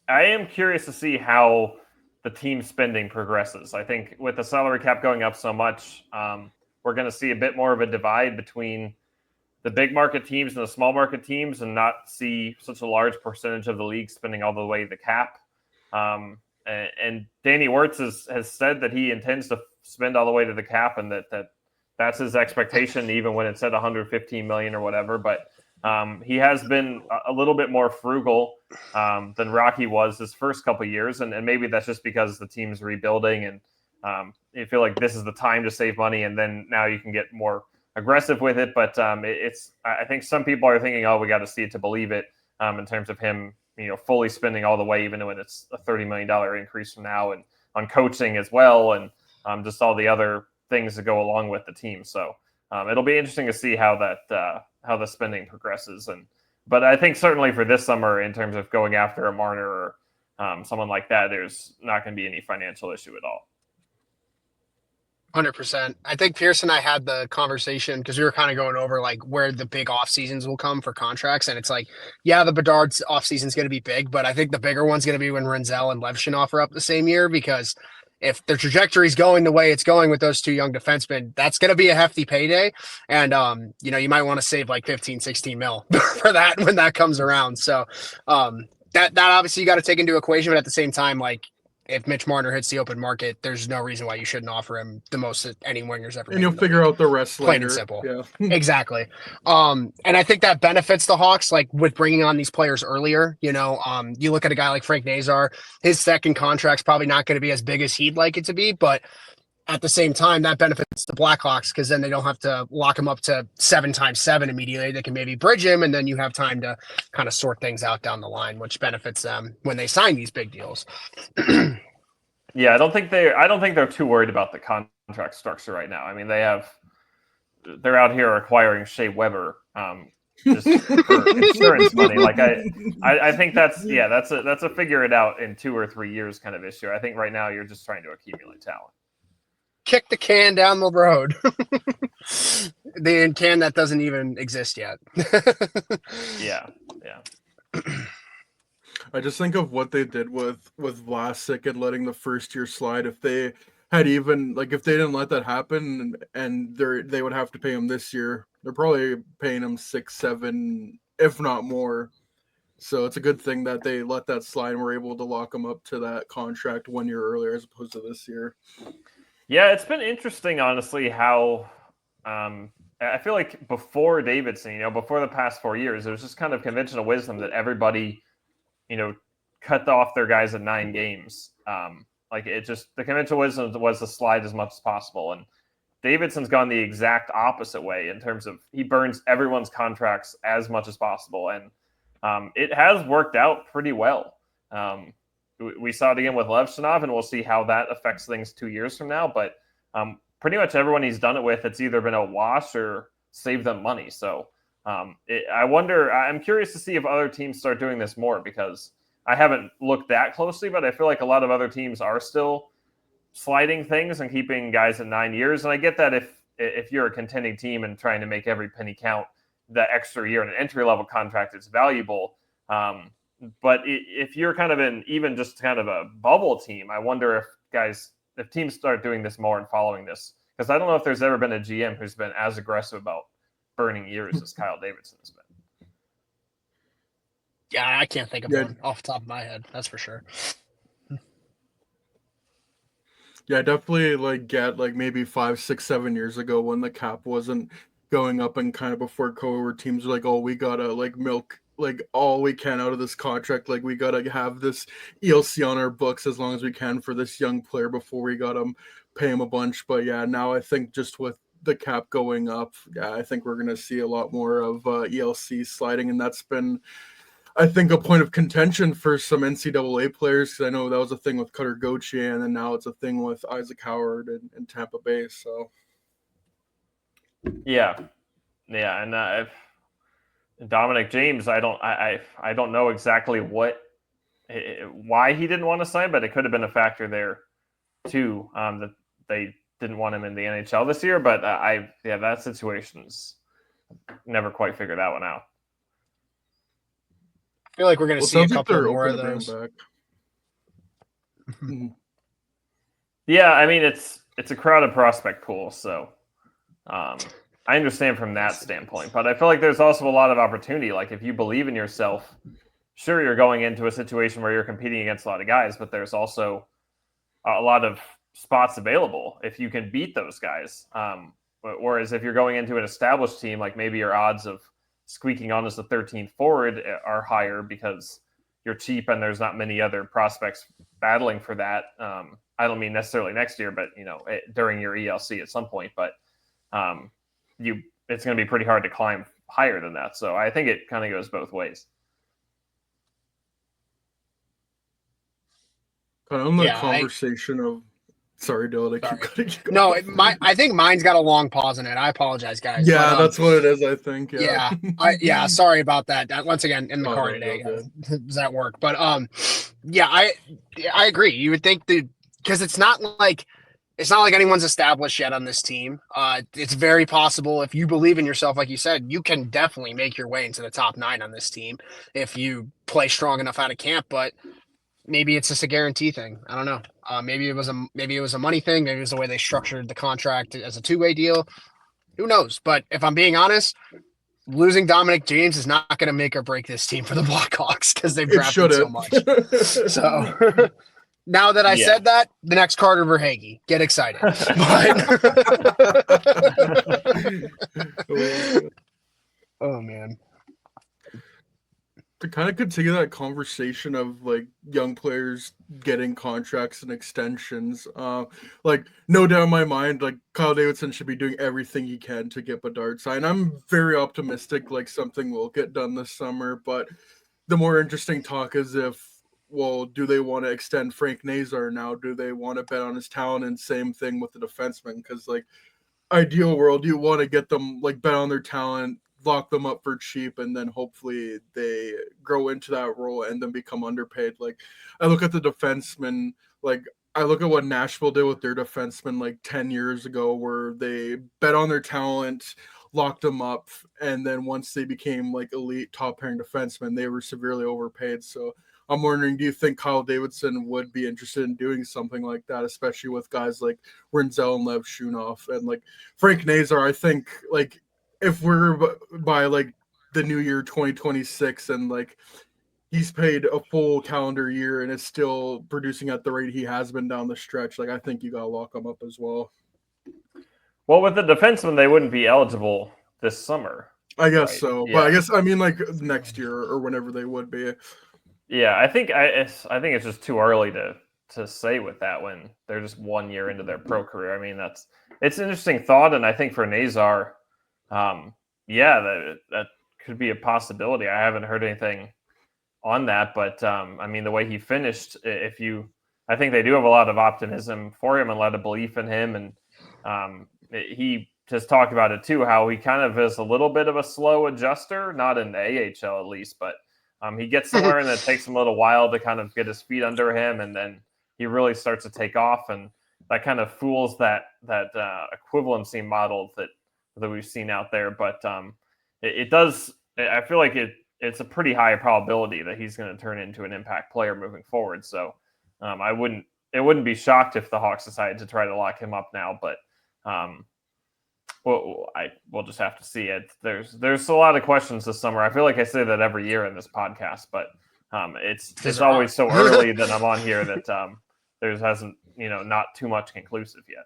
I am curious to see how the team spending progresses. I think with the salary cap going up so much, we're going to see a bit more of a divide between the big market teams and the small market teams, and not see such a large percentage of the league spending all the way to the cap. And Danny Wirtz has said that he intends to spend all the way to the cap, and that's his expectation, even when it's at 115 million or whatever. But he has been a little bit more frugal than Rocky was his first couple of years. And maybe that's just because the team's rebuilding and you feel like this is the time to save money. And then now you can get more aggressive with it. But I think some people are thinking, oh, we got to see it to believe it in terms of him, fully spending all the way, even when it's a $30 million increase from now, and on coaching as well. And just all the other things that go along with the team. So it'll be interesting to see how the spending progresses. But I think certainly for this summer, in terms of going after a Marner or someone like that, there's not going to be any financial issue at all. 100%. I think Pierce and I had the conversation because we were kind of going over like where the big off seasons will come for contracts. And it's like, the Bedard's off season is going to be big, but I think the bigger one's going to be when Renzel and Levshunov are up the same year, because if the trajectory is going the way it's going with those two young defensemen, that's going to be a hefty payday. And, you might want to save like 15, 16 mil for that when that comes around. So that obviously you got to take into equation, but at the same time, like if Mitch Marner hits the open market, there's no reason why you shouldn't offer him the most that any winger's ever. And you'll figure out the rest later. Plain and simple. Yeah. Exactly. And I think that benefits the Hawks, like with bringing on these players earlier. You look at a guy like Frank Nazar, his second contract's probably not going to be as big as he'd like it to be, but at the same time, that benefits the Blackhawks because then they don't have to lock him up to 7x7 immediately. They can maybe bridge him, and then you have time to kind of sort things out down the line, which benefits them when they sign these big deals. Yeah, I don't think they're too worried about the contract structure right now. I mean, they're out here acquiring Shea Weber just for insurance money. Like I think that's a figure it out in 2 or 3 years kind of issue. I think right now you're just trying to accumulate talent. Kick the can down the road. The can that doesn't even exist yet. Yeah. I just think of what they did with Vlasic and letting the first year slide. If they had if they didn't let that happen, and they would have to pay him this year, they're probably paying him 6, 7, if not more. So it's a good thing that they let that slide and were able to lock him up to that contract 1 year earlier as opposed to this year. Yeah, it's been interesting, honestly, how I feel like before Davidson, before the past 4 years, there was just kind of conventional wisdom that everybody, cut off their guys at 9 games. The conventional wisdom was to slide as much as possible. And Davidson's gone the exact opposite way in terms of he burns everyone's contracts as much as possible. And it has worked out pretty well. We saw it again with Levshinov, and we'll see how that affects things 2 years from now. But pretty much everyone he's done it with, it's either been a wash or saved them money. So I'm curious to see if other teams start doing this more, because I haven't looked that closely, but I feel like a lot of other teams are still sliding things and keeping guys at 9 years. And I get that if you're a contending team and trying to make every penny count, that extra year in an entry-level contract is valuable. But if you're kind of in even just kind of a bubble team, I wonder if teams start doing this more and following this, because I don't know if there's ever been a GM who's been as aggressive about burning years as Kyle Davidson has been. Yeah, I can't think of one off the top of my head. That's for sure. Yeah, definitely get maybe 5, 6, 7 years ago when the cap wasn't going up and kind of before COVID, where teams were like, oh, we gotta milk all we can out of this contract. We gotta have this ELC on our books as long as we can for this young player before we gotta pay him a bunch. But yeah, now I think just with the cap going up, yeah, I think we're gonna see a lot more of ELC sliding, and that's been, I think, a point of contention for some NCAA players, because I know that was a thing with Cutter Gauthier, and then now it's a thing with Isaac Howard in Tampa Bay. So yeah, and Dominic James, I don't know exactly why he didn't want to sign, but it could have been a factor there too, that they didn't want him in the NHL this year. But that situation's never quite figured that one out. I feel like we're going to see a couple more of those. Yeah, I mean, it's a crowded prospect pool, so I understand from that standpoint. But I feel like there's also a lot of opportunity. Like, if you believe in yourself, sure, you're going into a situation where you're competing against a lot of guys, but there's also a lot of spots available if you can beat those guys. Whereas if you're going into an established team, like maybe your odds of squeaking on as the 13th forward are higher because you're cheap and there's not many other prospects battling for that. I don't mean necessarily next year, but during your ELC at some point. But it's going to be pretty hard to climb higher than that. So I think it kind of goes both ways. Kind of on the conversation of. Sorry, Dylan, I keep cutting you. No, I think mine's got a long pause in it. I apologize, guys. Yeah, that's what it is, I think. Yeah. Sorry about that. Once again, in the car today, does that work? But I agree. You would think because it's not like anyone's established yet on this team. It's very possible, if you believe in yourself, like you said, you can definitely make your way into the top 9 on this team if you play strong enough out of camp. But maybe it's just a guarantee thing. I don't know. Maybe it was a money thing. Maybe it was the way they structured the contract as a 2-way deal. Who knows? But if I'm being honest, losing Dominic James is not going to make or break this team for the Blackhawks, because they've drafted so much. So now that I said that, the next Carter Verhaeghe, get excited. Oh man. To kind of continue that conversation of young players getting contracts and extensions, no doubt in my mind, Kyle Davidson should be doing everything he can to get Bedard signed. I'm very optimistic something will get done this summer, but the more interesting talk is do they want to extend Frank Nazar now? Do they want to bet on his talent? And same thing with the defenseman, because ideal world, you want to get them bet on their talent, lock them up for cheap, and then hopefully they grow into that role and then become underpaid. I look at the defensemen, I look at what Nashville did with their defensemen 10 years ago, where they bet on their talent, locked them up, and then once they became elite top pairing defensemen, they were severely overpaid. So I'm wondering, do you think Kyle Davidson would be interested in doing something like that, especially with guys like Renzel and Lev Shunov and Frank Nazar? I think if we're by the new year 2026 and he's played a full calendar year and is still producing at the rate he has been down the stretch. Like, I think you got to lock him up as well. Well, with the defenseman, they wouldn't be eligible this summer. I guess Right. so, Yeah. but I guess I mean like next year or whenever they would be. Yeah, I think it's just too early to say with that when they're just 1 year into their pro career. I mean, it's an interesting thought, and I think for Nazar, that could be a possibility. I haven't heard anything on that, but I mean, the way he finished, I think they do have a lot of optimism for him and a lot of belief in him, and he just talked about it too, how he kind of is a little bit of a slow adjuster, not in the AHL at least, but he gets somewhere and it takes him a little while to kind of get his feet under him, and then he really starts to take off, and that kind of fools that equivalency model that we've seen out there. But it does. I feel like it's a pretty high probability that he's going to turn into an impact player moving forward. So it wouldn't be shocked if the Hawks decided to try to lock him up now, but we'll just have to see it. There's a lot of questions this summer. I feel like I say that every year in this podcast, but it's always so early that I'm on here that there hasn't not too much conclusive yet.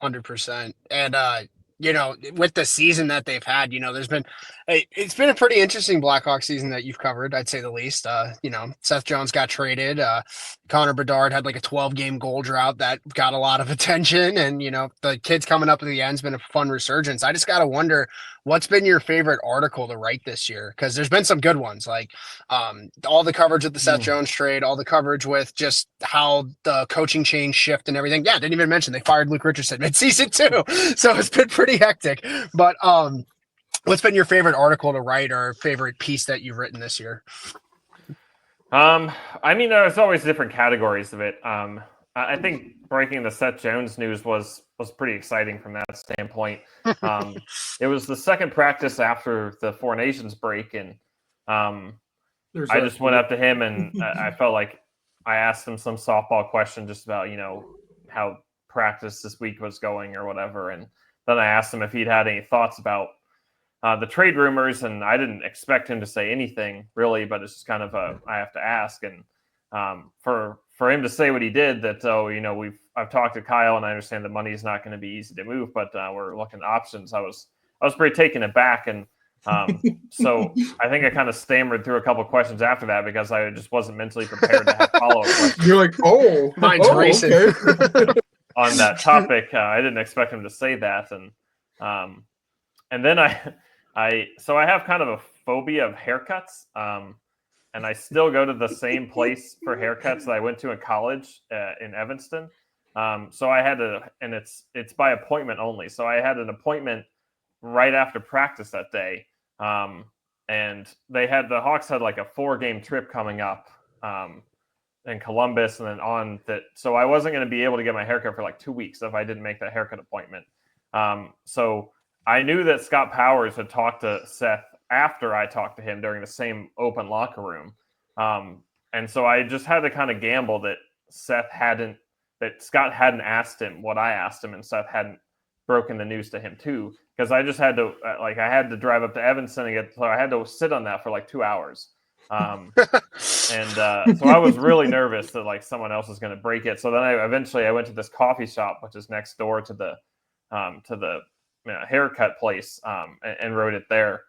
100%. And with the season that they've had, it's been a pretty interesting Blackhawks season that you've covered, I'd say the least. Seth Jones got traded. Connor Bedard had like a 12-game goal drought that got a lot of attention. And, the kids coming up at the end's been a fun resurgence. I just got to wonder, what's been your favorite article to write this year? Because there's been some good ones, like all the coverage of the Seth Jones trade, all the coverage with just how the coaching change shift and everything. Yeah, didn't even mention they fired Luke Richardson mid-season too. So it's been pretty hectic. But what's been your favorite article to write or favorite piece that you've written this year? I mean, there's always different categories of it. I think breaking the Seth Jones news was pretty exciting from that standpoint. It was the second practice after the Four Nations break, and I just went up to him and I felt like I asked him some softball question just about, how practice this week was going or whatever. And then I asked him if he'd had any thoughts about the trade rumors, and I didn't expect him to say anything really, but it's just kind of I have to ask. And for him to say what he did, that I've talked to Kyle and I understand the money is not going to be easy to move, but we're looking at options. I was pretty taken aback, and so I think I kind of stammered through a couple of questions after that because I just wasn't mentally prepared to have follow-up questions. You're like, mine's racing. Okay. On that topic. I didn't expect him to say that, and then I have kind of a phobia of haircuts, and I still go to the same place for haircuts that I went to in college in Evanston. So I had and it's by appointment only. So I had an appointment right after practice that day, and the Hawks had like a 4-game trip coming up in Columbus, and then on that. So I wasn't going to be able to get my haircut for like 2 weeks if I didn't make that haircut appointment. So I knew that Scott Powers had talked to Seth after I talked to him during the same open locker room. And so I just had to kind of gamble that Scott hadn't asked him what I asked him, and Seth hadn't broken the news to him too. Because I just had to, I had to drive up to Evanston and so I had to sit on that for like 2 hours. So I was really nervous that like someone else was going to break it. So then I went to this coffee shop, which is next door to the haircut place, and wrote it there.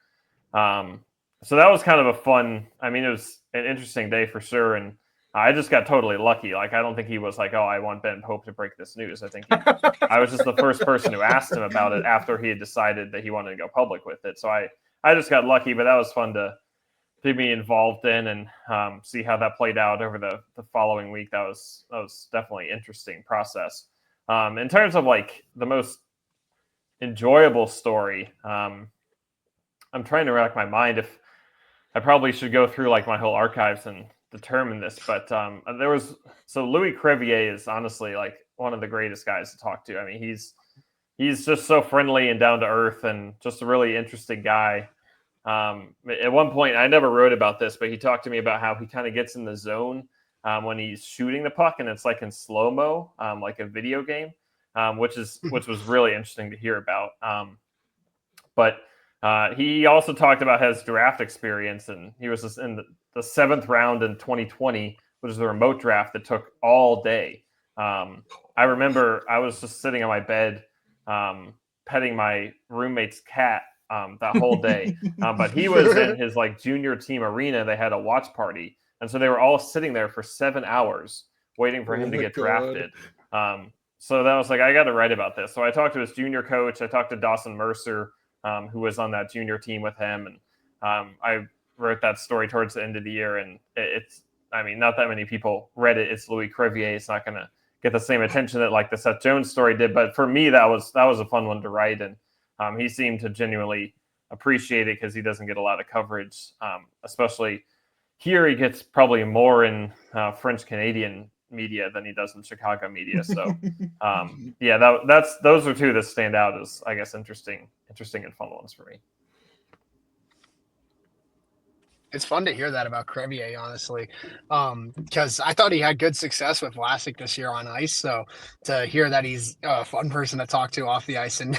So that was kind of a fun. I mean, it was an interesting day for sure, and I just got totally lucky. Like, I don't think he was like, "Oh, I want Ben Pope to break this news." I think I was just the first person who asked him about it after he had decided that he wanted to go public with it. So I just got lucky, but that was fun to be involved in and see how that played out over the following week. That was definitely an interesting process. In terms of like the most enjoyable story, I'm trying to rack my mind if I probably should go through like my whole archives and determine this, but Louis Crevier is honestly like one of the greatest guys to talk to. I mean, he's just so friendly and down to earth and just a really interesting guy. At one point, I never wrote about this, but he talked to me about how he kind of gets in the zone when he's shooting the puck, and it's like in slow-mo, like a video game, which was really interesting to hear about. But He also talked about his draft experience, and he was in the 7th round in 2020, which is a remote draft that took all day. I remember I was just sitting on my bed, petting my roommate's cat that whole day. But he was in his like junior team arena. They had a watch party, and so they were all sitting there for 7 hours waiting for him to get drafted. So that was like, I got to write about this. So I talked to his junior coach. I talked to Dawson Mercer, who was on that junior team with him, and I wrote that story towards the end of the year. And it's, I mean, not that many people read it. It's Louis Crevier. It's not going to get the same attention that like the Seth Jones story did, but for me, that was a fun one to write, and he seemed to genuinely appreciate it because he doesn't get a lot of coverage, especially here. He gets probably more in French Canadian media than he does in Chicago media. So, yeah, those are two that stand out as, I guess, interesting and fun ones for me. It's fun to hear that about Crevier, honestly, because I thought he had good success with Vlasic this year on ice. So to hear that he's a fun person to talk to off the ice, and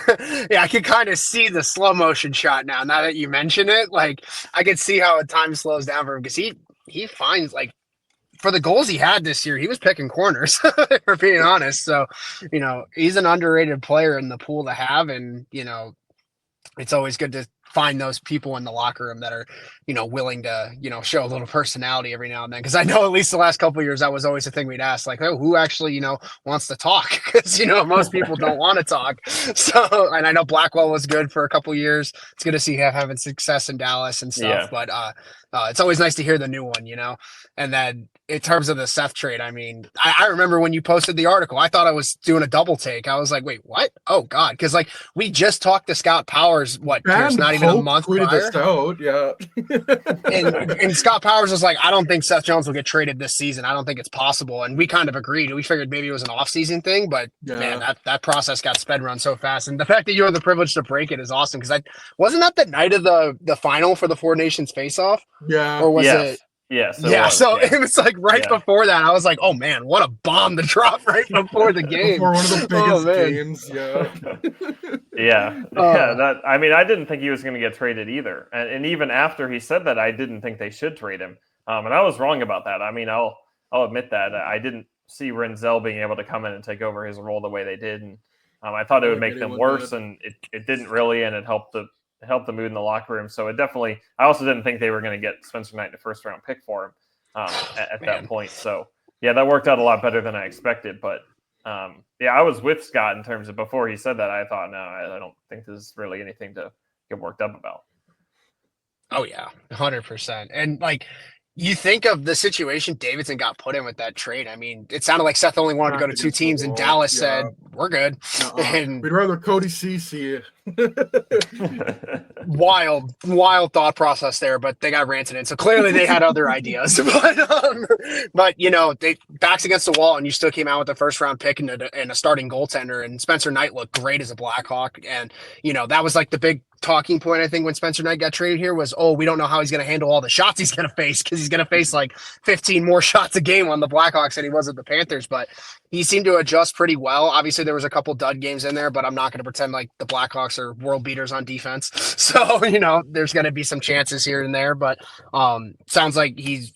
yeah, I can kind of see the slow motion shot now. Now that you mention it, like I can see how time slows down for him because he finds like for the goals he had this year, he was picking corners, for being honest. So, he's an underrated player in the pool to have, and it's always good to find those people in the locker room that are, willing to, show a little personality every now and then. Because I know at least the last couple of years, that was always the thing we'd ask, like, oh, who actually, wants to talk? Because, most people don't want to talk. So, and I know Blackwell was good for a couple of years. It's good to see him having success in Dallas and stuff. Yeah. But it's always nice to hear the new one, And then in terms of the Seth trade, I mean, I remember when you posted the article, I thought I was doing a double take. I was like, wait, what? Oh, God. Because, like, we just talked to Scott Powers, Pierce, not even a month prior. This out, yeah. and Scott Powers was like, I don't think Seth Jones will get traded this season. I don't think it's possible. And we kind of agreed. We figured maybe it was an off-season thing, but, man, that process got sped run so fast. And the fact that you had the privilege to break it is awesome, because wasn't that the night of the final for the Four Nations face-off? Yeah. Or was it? Yes. So it was like before that, I was like, oh man, what a bomb to drop right before the game. Before one of the biggest games, yeah. That, I mean, I didn't think he was going to get traded either. And even after he said that, I didn't think they should trade him. And I was wrong about that. I mean, I'll admit that. I didn't see Renzel being able to come in and take over his role the way they did. And I thought it would make them worse, and it didn't really, and it helped the mood in the locker room. So it definitely, I also didn't think they were going to get Spencer Knight in the first round pick for him at that point. So yeah, that worked out a lot better than I expected. But yeah, I was with Scott in terms of before he said that, I thought, no, I don't think this is really anything to get worked up about. Oh yeah, 100%. And like, you think of the situation Davidson got put in with that trade. I mean, it sounded like Seth only wanted to go to two teams, and Dallas said, we're good. And we'd rather Cody Ceci. Wild thought process there, but they got ranted in. So clearly they had other ideas. But they backs against the wall, and you still came out with the first round pick and a starting goaltender. And Spencer Knight looked great as a Blackhawk. And, that was like the big talking point, I think, when Spencer Knight got traded here was, we don't know how he's going to handle all the shots he's going to face, because he's going to face like 15 more shots a game on the Blackhawks than he was at the Panthers. But he seemed to adjust pretty well. Obviously, there was a couple dud games in there, but I'm not going to pretend like the Blackhawks are world beaters on defense. So, there's going to be some chances here and there, but sounds like he's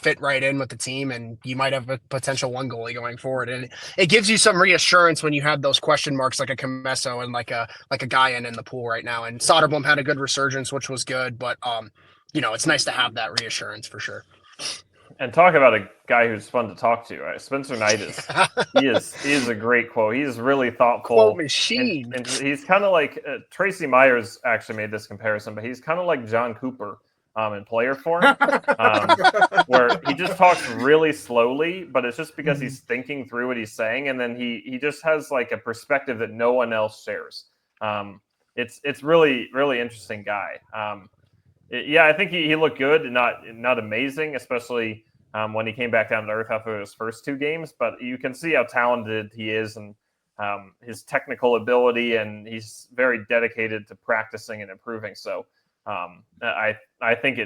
fit right in with the team, and you might have a potential one goalie going forward. And it gives you some reassurance when you have those question marks like a Comesso and like a guy in the pool right now. And Soderblom had a good resurgence, which was good, but it's nice to have that reassurance for sure. And talk about a guy who's fun to talk to. Right? Spencer Knight he is a great quote. He's really thoughtful. Quote machine. And he's kind of like Tracy Myers actually made this comparison, but he's kind of like John Cooper in player form, where he just talks really slowly, but it's just because he's thinking through what he's saying, and then he just has like a perspective that no one else shares. It's really, really interesting guy. I think he looked good, not amazing, especially when he came back down to earth after his first two games. But you can see how talented he is, and his technical ability, and he's very dedicated to practicing and improving. So I think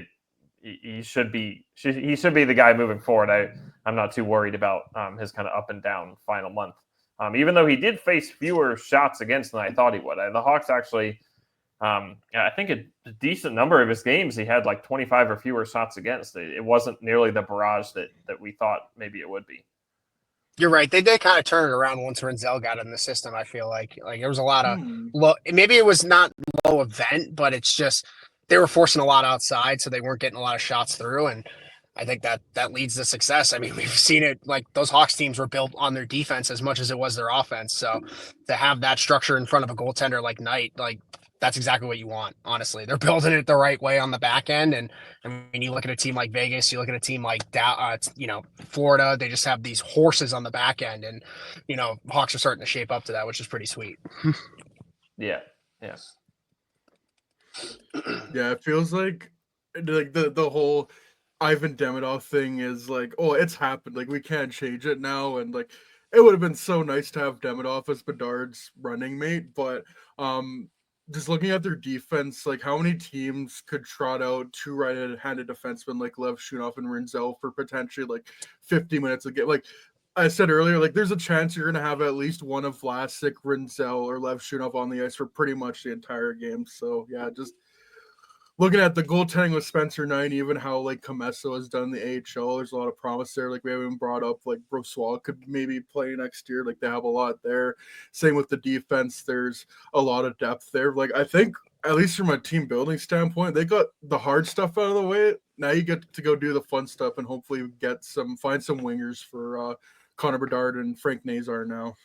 he should be the guy moving forward. I'm not too worried about his kind of up and down final month. Even though he did face fewer shots against than I thought he would. The Hawks actually I think a decent number of his games, he had like 25 or fewer shots against. It wasn't nearly the barrage that we thought maybe it would be. You're right. They did kind of turn it around once Renzel got in the system. I feel like there was a lot of low. Maybe it was not low event, but it's just they were forcing a lot outside, so they weren't getting a lot of shots through. And I think that leads to success. I mean, we've seen it. Like those Hawks teams were built on their defense as much as it was their offense. So to have that structure in front of a goaltender like Knight, like that's exactly what you want. Honestly, they're building it the right way on the back end. And I mean, you look at a team like Vegas, you look at a team like Florida. They just have these horses on the back end, and Hawks are starting to shape up to that, which is pretty sweet. Yeah. Yes. Yeah, it feels like the whole Ivan Demidov thing is like, oh, it's happened. Like we can't change it now, and like it would have been so nice to have Demidov as Bedard's running mate, but just looking at their defense, like how many teams could trot out two right-handed defensemen like Lev Shunov and Renzel for potentially like 50 minutes a game? Like I said earlier, like there's a chance you're gonna have at least one of Vlasic, Renzel, or Lev Shunov on the ice for pretty much the entire game. So yeah, just looking at the goaltending with Spencer Knight, even how like Comesso has done the AHL, there's a lot of promise there. Like we haven't brought up like Brossoit could maybe play next year. Like they have a lot there. Same with the defense. There's a lot of depth there. Like I think at least from a team building standpoint, they got the hard stuff out of the way. Now you get to go do the fun stuff and hopefully find some wingers for Connor Bedard and Frank Nazar now.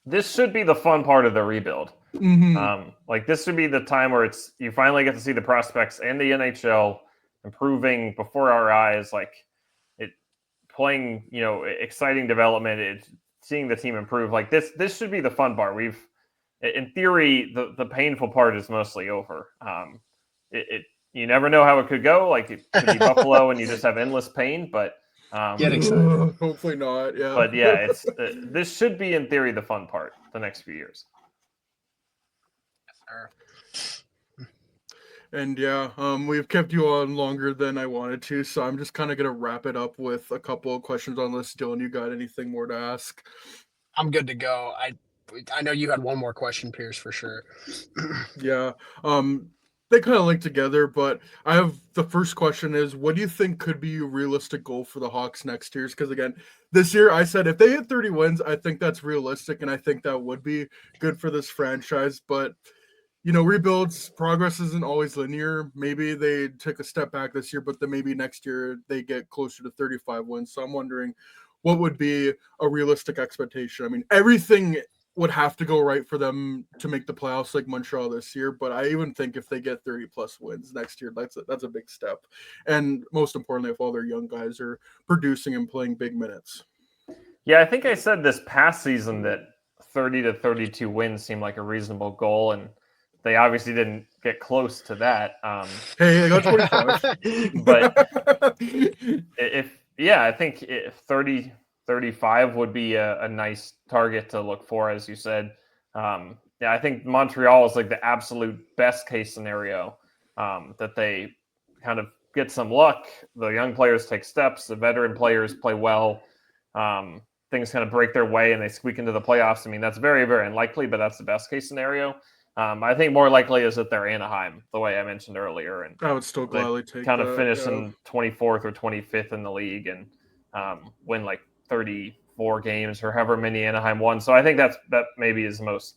This should be the fun part of the rebuild. Mm-hmm. Like this should be the time where you finally get to see the prospects and the NHL improving before our eyes, like it playing, exciting development, seeing the team improve. Like this should be the fun part. In theory, the painful part is mostly over. You never know how it could go. Like it could be Buffalo and you just have endless pain, but get excited. Hopefully not. Yeah. But yeah, this should be in theory the fun part the next few years. And yeah, we've kept you on longer than I wanted to, so I'm just kind of gonna wrap it up with a couple of questions on this. Dylan, you got anything more to ask? I'm good to go. I know you had one more question, Pierce, for sure. Yeah. They kind of link together, but I have the first question is, what do you think could be a realistic goal for the Hawks next year? Because again, this year I said if they hit 30 wins, I think that's realistic, and I think that would be good for this franchise. But rebuilds progress isn't always linear. Maybe they took a step back this year, but then maybe next year they get closer to 35 wins. So I'm wondering what would be a realistic expectation. I mean, everything would have to go right for them to make the playoffs like Montreal this year. But I even think if they get 30 plus wins next year, that's a big step. And most importantly, if all their young guys are producing and playing big minutes. Yeah, I think I said this past season that 30 to 32 wins seemed like a reasonable goal, and they obviously didn't get close to that. Hey, I got 25. But I think 30, 35 would be a nice target to look for, as you said. I think Montreal is like the absolute best case scenario, that they kind of get some luck. The young players take steps. The veteran players play well. Things kind of break their way and they squeak into the playoffs. I mean, that's very, very unlikely, but that's the best case scenario. I think more likely is that they're Anaheim, the way I mentioned earlier. And I would still gladly take kind of that, finish yeah. in 24th or 25th in the league and win like 34 games or however many Anaheim won. So I think that maybe is the most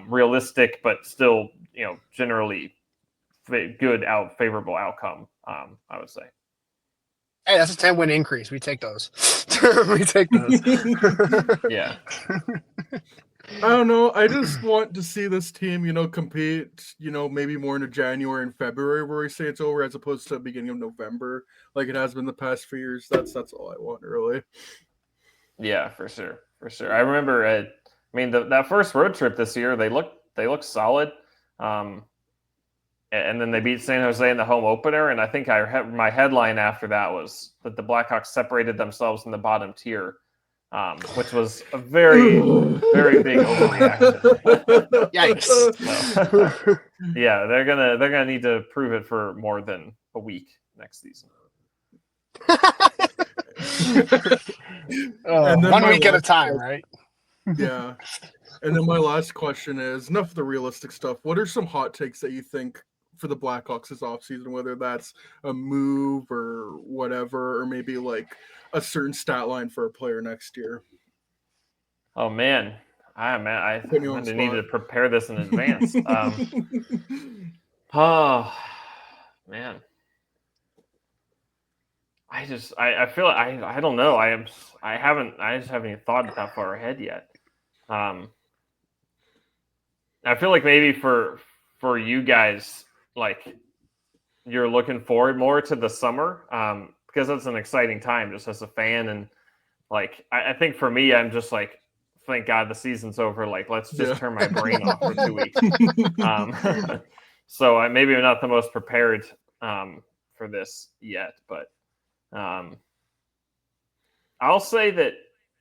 realistic, but still, generally favorable outcome, I would say. Hey, that's a 10-win increase. We take those. We take those. Yeah. I don't know. I just want to see this team, compete, maybe more into January and February where we say it's over as opposed to the beginning of November like it has been the past few years. That's all I want, really. Yeah, for sure. For sure. I remember, that first road trip this year, they looked solid. And then they beat San Jose in the home opener. And I think my headline after that was that the Blackhawks separated themselves in the bottom tier, which was a very, very big overreaction. Yikes. So, yeah, they're gonna need to prove it for more than a week next season. And then 1 week at a time, right? Yeah. And then my last question is, enough of the realistic stuff. What are some hot takes that you think for the Blackhawks this offseason, whether that's a move or whatever, or maybe like a certain stat line for a player next year? Oh man, I'm Putting you on going the to need to spot. prepare this in advance. Oh man, I feel I don't know. I just haven't even thought that far ahead yet. I feel like maybe for you guys, like you're looking forward more to the summer, because that's an exciting time just as a fan. And like I think for me, I'm just like, thank God the season's over. Like let's just Yeah. turn my brain off for 2 weeks. So maybe I'm not the most prepared for this yet, but I'll say that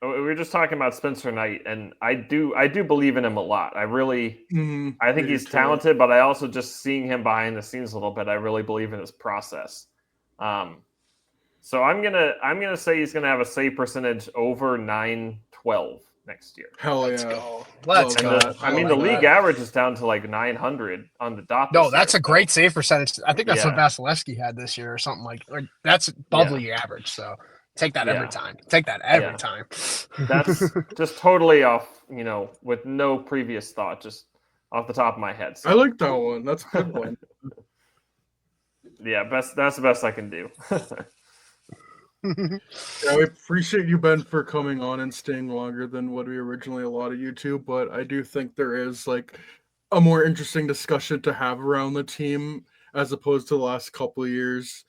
we were just talking about Spencer Knight, and I do believe in him a lot. I think Me he's too. talented, but I also just seeing him behind the scenes a little bit, I really believe in his process. So I'm gonna say he's gonna have a save percentage over 912 next year. Hell Let's yeah. go. Let's Love go. that. I I mean, love the league that. average is down to like 900 on the dot. No, this that's year, a great save percentage. I think that's what Yeah. Vasilevsky had this year or something like that's above Yeah. league average. So take that every Yeah. time. Take that every Yeah. time. That's just totally off, with no previous thought, just off the top of my head. So I like that one. That's a good one. yeah, that's the best I can do. Yeah, we appreciate you, Ben, for coming on and staying longer than what we originally allotted you to. But I do think there is like a more interesting discussion to have around the team as opposed to the last couple of years.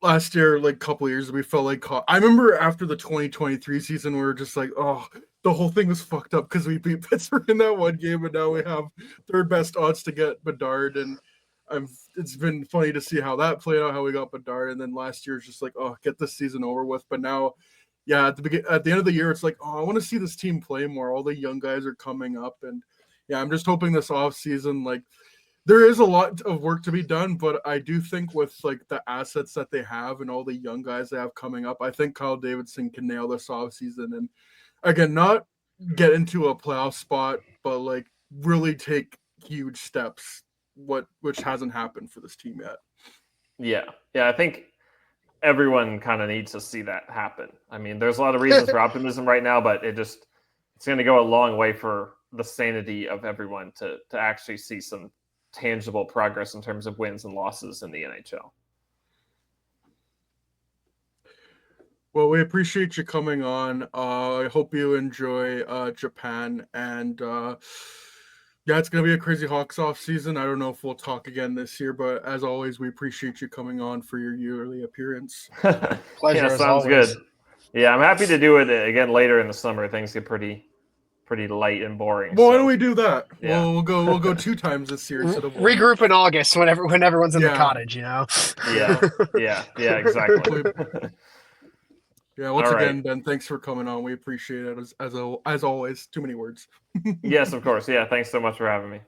Last year, like couple of years, we felt like I remember after the 2023 season, we were just like, oh, the whole thing was fucked up because we beat Pittsburgh in that one game, and now we have third best odds to get Bedard. And it's been funny to see how that played out, how we got Bedard, and then last year it's just like, oh, get this season over with. But now, yeah, at the end of the year, it's like, oh, I want to see this team play more. All the young guys are coming up, and yeah, I'm just hoping this off season, like, there is a lot of work to be done, but I do think with like the assets that they have and all the young guys they have coming up, I think Kyle Davidson can nail this off season and again, not get into a playoff spot, but like really take huge steps. Which hasn't happened for this team yet. Yeah, I think everyone kind of needs to see that happen. I mean, there's a lot of reasons for optimism right now, but it's going to go a long way for the sanity of everyone to actually see some tangible progress in terms of wins and losses in the NHL. Well, we appreciate you coming on. I hope you enjoy Japan, and yeah, it's gonna be a crazy Hawks off season. I don't know if we'll talk again this year, but as always, we appreciate you coming on for your yearly appearance. Pleasure. Yeah, sounds good. Yeah, I'm happy to do it again later in the summer. Things get pretty light and boring. Well, why don't we do that? Yeah. We'll go 2 times this year instead of 1. Regroup in August when everyone's in the Yeah. cottage, you know. Yeah, exactly. Yeah, once All again, right. Ben, thanks for coming on. We appreciate it as always. Too many words. Yes, of course. Yeah, thanks so much for having me.